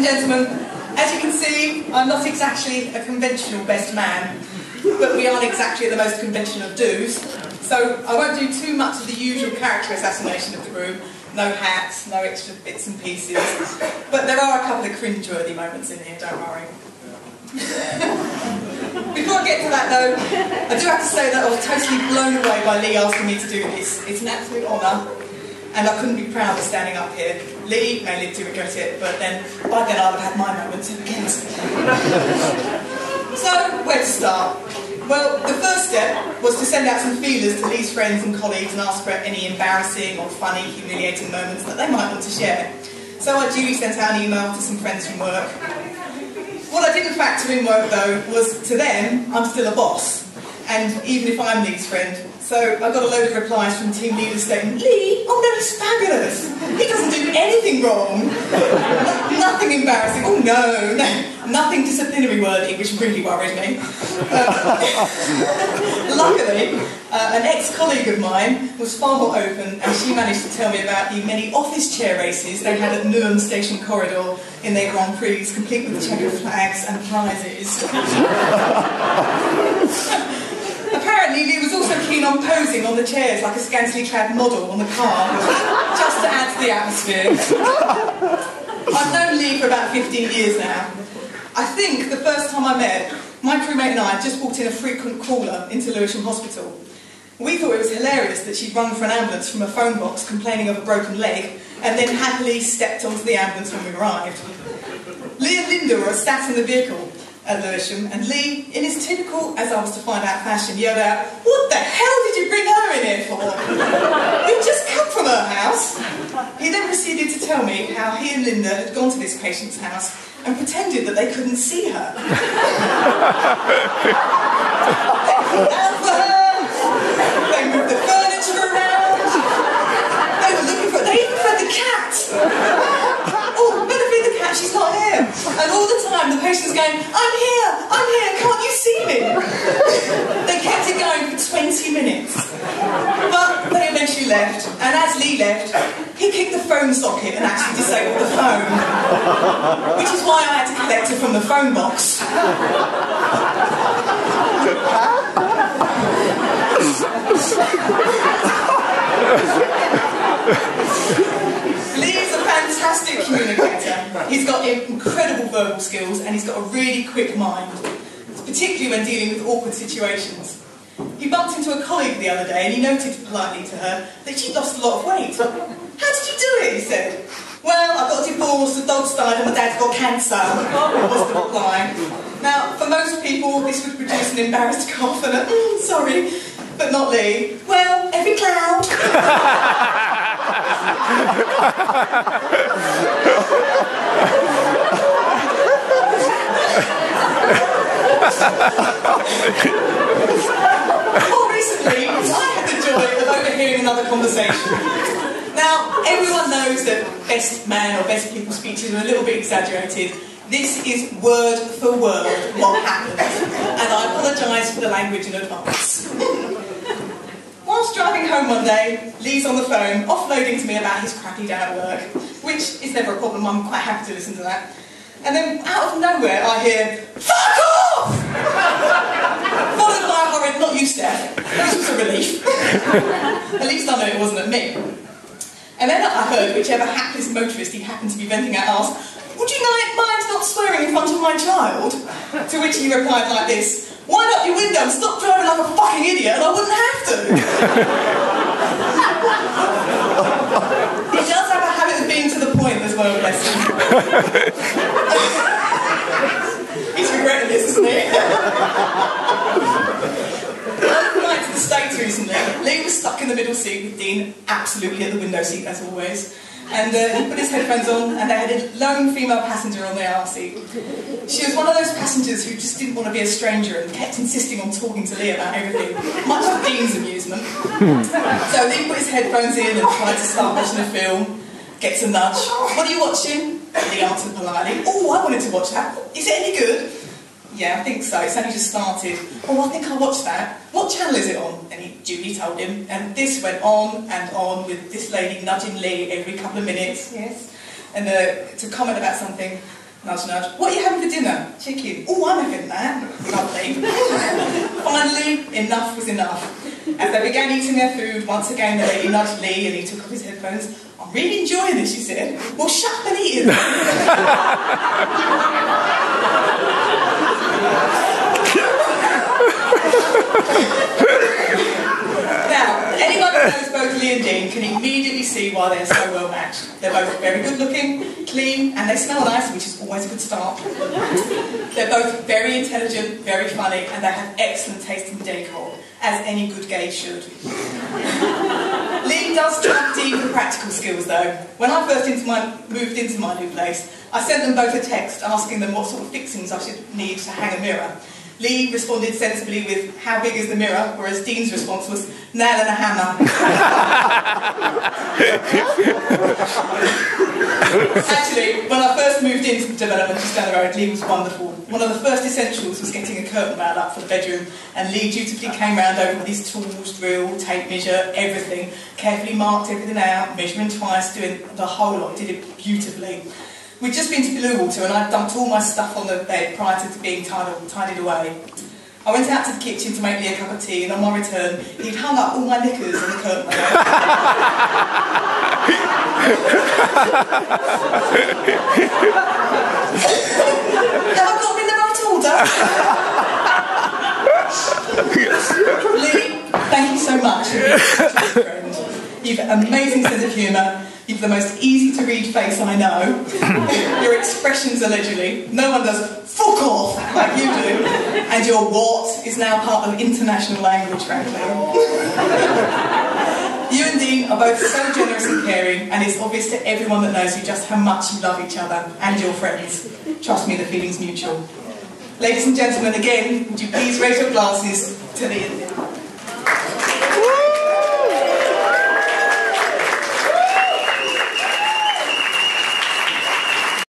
Gentlemen, as you can see, I'm not exactly a conventional best man, but we aren't exactly the most conventional of do's, so I won't do too much of the usual character assassination of the group. No hats, no extra bits and pieces, but there are a couple of cringe-worthy moments in here, don't worry. Before I get to that though, I do have to say that I was totally blown away by Lee asking me to do this. It's an absolute honour, and I couldn't be prouder standing up here. Lee may live to regret it, but then by then I'd have had my moments again. So, where to start? Well, the first step was to send out some feelers to Lee's friends and colleagues and ask for any embarrassing or funny, humiliating moments that they might want to share. So I duly sent out an email to some friends from work. What I didn't factor in work though was, to them, I'm still a boss, and even if I'm Lee's friend. So I got a load of replies from team leaders saying, Lee, oh no, he's fabulous. He doesn't do anything wrong. Nothing embarrassing. Oh no, nothing disciplinary worthy, which really worried me. Luckily, an ex-colleague of mine was far more open, and she managed to tell me about the many office chair races they had at Newham station corridor in their Grand Prix, complete with checkered flags and prizes. Apparently, Lee was also keen on posing on the chairs like a scantily clad model on the car, just to add to the atmosphere. I've known Lee for about 15 years now. I think the first time I met, my crewmate and I had just walked in a frequent caller into Lewisham Hospital. We thought it was hilarious that she'd rung for an ambulance from a phone box complaining of a broken leg, and then happily stepped onto the ambulance when we arrived. Lee and Linda were sat in the vehicle at Lewisham, and Lee, in his typical, as I was to find out fashion, yelled out, "What the hell did you bring her in here for? We've just come from her house." He then proceeded to tell me how he and Linda had gone to this patient's house and pretended that they couldn't see her. They moved the furniture around. They were looking for, they even fed the cat. Oh, better feed the cat, she's not here. And all the time the patient's going, I'm here, can't you see me? They kept it going for 20 minutes. But they eventually left, and as Lee left, he kicked the phone socket and actually disabled the phone. Which is why I had to collect it from the phone box. Lee's a fantastic communicator. He's got incredible verbal skills, and he's got a really quick mind, particularly when dealing with awkward situations. He bumped into a colleague the other day, and he noted politely to her that she'd lost a lot of weight. "How did you do it?" he said. "Well, I got divorced, the dogs died, and my dad's got cancer," was the reply. Now, for most people, this would produce an embarrassed cough and a, sorry, but not Lee. "Well, every cloud." More recently, I had the joy of overhearing another conversation. Now, everyone knows that best man or best people speeches are a little bit exaggerated. This is word for word what happened, and I apologise for the language in advance. Whilst driving home one day, Lee's on the phone, offloading to me about his crappy day at work, which is never a problem, I'm quite happy to listen to that. And then, out of nowhere, I hear, "Fuck off!" Followed by a horrid, "Not you, Steff," which was a relief. At least I know it wasn't at me. And then I heard whichever hapless motorist he happened to be venting at ask, "Would you mind not swearing in front of my child?" To which he replied like this, "Wind up your window and stop driving like a fucking idiot, and I wouldn't have to." He does have a habit of being to the point as well, bless him. He's regretting this, isn't he? On the night to the States recently, Lee was stuck in the middle seat with Dean, absolutely at the window seat as always. And he put his headphones on, and they had a lone female passenger on the aisle seat. She was one of those passengers who just didn't want to be a stranger and kept insisting on talking to Lee about everything, much to Dean's amusement. So Lee put his headphones in and tried to start watching a film, gets a nudge. "What are you watching?" Lee answered politely. "Oh, I wanted to watch that. Is it any good?" "Yeah, I think so. It's only just started." "Oh, I think I'll watch that. What channel is it on?" And he duly told him. And this went on and on with this lady nudging Lee every couple of minutes. Yes. And to comment about something. Nudge, nudge. What are you having for dinner? Chicken. Oh, I'm having that. Lovely. Finally, enough was enough. As they began eating their food, once again the lady nudged Lee and he took off his headphones. I'm really enjoying this, she said. Well, shut up and eat it. Now, anyone who knows both Lee and Dean can immediately see why they're so well matched. They're both very good looking, clean, and they smell nice, which is always a good start. They're both very intelligent, very funny, and they have excellent taste in decor, as any good gay should. Lee does trump Dean for practical skills though. When I first moved into my new place, I sent them both a text asking them what sort of fixings I should need to hang a mirror. Lee responded sensibly with, how big is the mirror? Whereas Dean's response was, nail and a hammer. Actually, when I first moved into the development just down the road, Lee was wonderful. One of the first essentials was getting a curtain rail up for the bedroom, and Lee dutifully came round over with his tools, drill, tape measure, everything, carefully marked everything out, measuring twice, doing the whole lot, did it beautifully. We'd just been to Bluewater and I'd dumped all my stuff on the bed prior to being tidied away. I went out to the kitchen to make Lee a cup of tea, and on my return, he'd hung up all my knickers on the curtain rail. Have I got them in the right order? Lee, thank you so much for being such a good friend. You've an amazing sense of humour. You've the most easy to read face I know. Your expressions allegedly. No one does fuck off like you do. And your what is now part of international language, frankly. You and Dean are both so generous and caring, and it's obvious to everyone that knows you just how much you love each other and your friends. Trust me, the feeling's mutual. Ladies and gentlemen, again, would you please raise your glasses to the Indian?